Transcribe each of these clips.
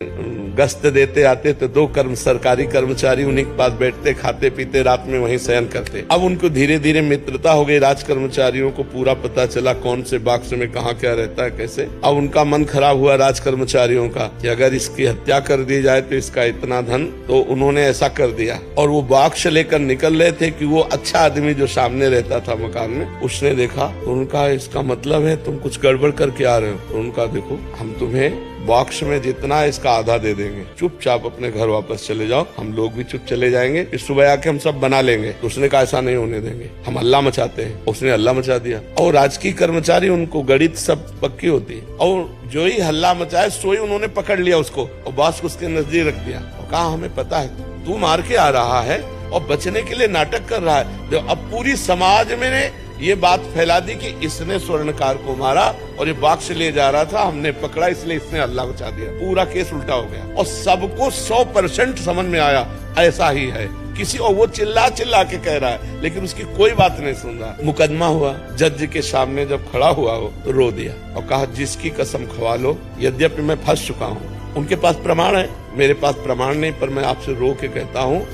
गश्त देते आते तो दो सरकारी कर्मचारी उन्हीं के पास बैठते, खाते पीते, रात में वहीं शयन करते। अब उनको धीरे धीरे मित्रता हो गई, राज कर्मचारियों को पूरा पता चला कौन से बॉक्स में कहाँ क्या रहता है कैसे। अब उनका मन खराब हुआ राज कर्मचारियों का कि अगर इसकी हत्या कर दी जाए तो इसका इतना धन, तो उन्होंने ऐसा कर दिया। और वो बॉक्स लेकर निकल रहे थे कि वो अच्छा आदमी जो सामने रहता था मकान में, उसने देखा तो उनका इसका मतलब है तुम कुछ गड़बड़ करके आ रहे हो। तो उनका देखो हम तुम्हें बॉक्स में जितना है इसका आधा दे देंगे, चुपचाप अपने घर वापस चले जाओ, हम लोग भी चुप चले जाएंगे, फिर सुबह आके हम सब बना लेंगे। तो उसने कहा ऐसा नहीं होने देंगे, हम हल्ला मचाते हैं। उसने हल्ला मचा दिया और राजकीय कर्मचारी उनको गणित सब पक्की होती है, और जो ही हल्ला मचाए सो ही उन्होंने पकड़ लिया उसको और बॉस को उसके नजदीक रख दिया और कहा हमें पता है तू मार के आ रहा है और बचने के लिए नाटक कर रहा है। तो अब पूरी समाज में ये बात फैला दी कि इसने स्वर्णकार को मारा और ये बॉक्स ले जा रहा था, हमने पकड़ा इसलिए इसने हल्ला मचा दिया। पूरा केस उल्टा हो गया और सबको 100% समझ में आया ऐसा ही है। किसी और वो चिल्ला चिल्ला के कह रहा है लेकिन उसकी कोई बात नहीं सुन रहा। मुकदमा हुआ, जज के सामने जब खड़ा हुआ हो तो रो दिया और कहा जिसकी कसम खवा लो, यद्यपि मैं फंस चुका हूँ, उनके पास प्रमाण है, मेरे पास प्रमाण नहीं, पर मैं आपसे रो के कहता हूँ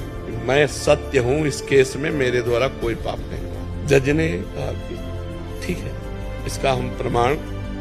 मैं सत्य हूँ, इस केस में मेरे द्वारा कोई पाप नहीं। जज ने कहा कि ठीक है, इसका हम प्रमाण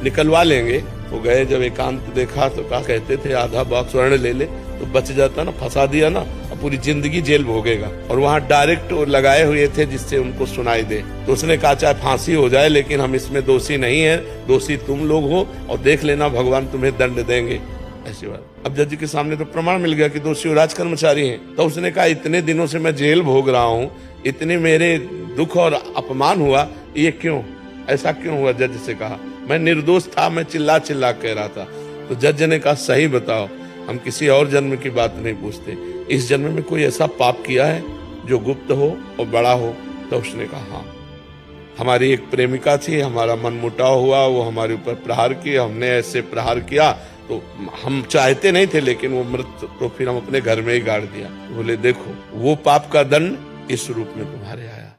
निकलवा लेंगे। वो गए, जब एकांत देखा तो कहा कहते थे आधा बॉक्स स्वर्ण ले ले तो बच जाता ना, फंसा दिया ना, अब पूरी जिंदगी जेल भोगेगा। और वहाँ डायरेक्ट लगाए हुए थे जिससे उनको सुनाई दे। तो उसने कहा चाहे फांसी हो जाए लेकिन हम इसमें दोषी नहीं है, दोषी तुम लोग हो और देख लेना भगवान तुम्हें दंड देंगे, ऐसी बात। अब जज के सामने तो प्रमाण मिल गया कि दोषी राज कर्मचारी हैं। तो उसने कहा इतने दिनों से मैं जेल भोग रहा हूँ, इतने मेरे दुख और अपमान हुआ, ये क्यों, ऐसा क्यों हुआ? जज से कहा मैं निर्दोष था, मैं चिल्ला चिल्ला कह रहा था। तो जज ने कहा सही बताओ, हम किसी और जन्म की बात नहीं पूछते, इस जन्म में कोई ऐसा पाप किया है जो गुप्त हो और बड़ा हो? तो उसने कहा हाँ, हमारी एक प्रेमिका थी, हमारा मनमुटाव हुआ, वो हमारे ऊपर प्रहार किया, हमने ऐसे प्रहार किया तो हम चाहते नहीं थे लेकिन वो मृत, तो फिर हम अपने घर में ही गाड़ दिया। बोले देखो वो पाप का दंड इस रूप में तुम्हारे आया।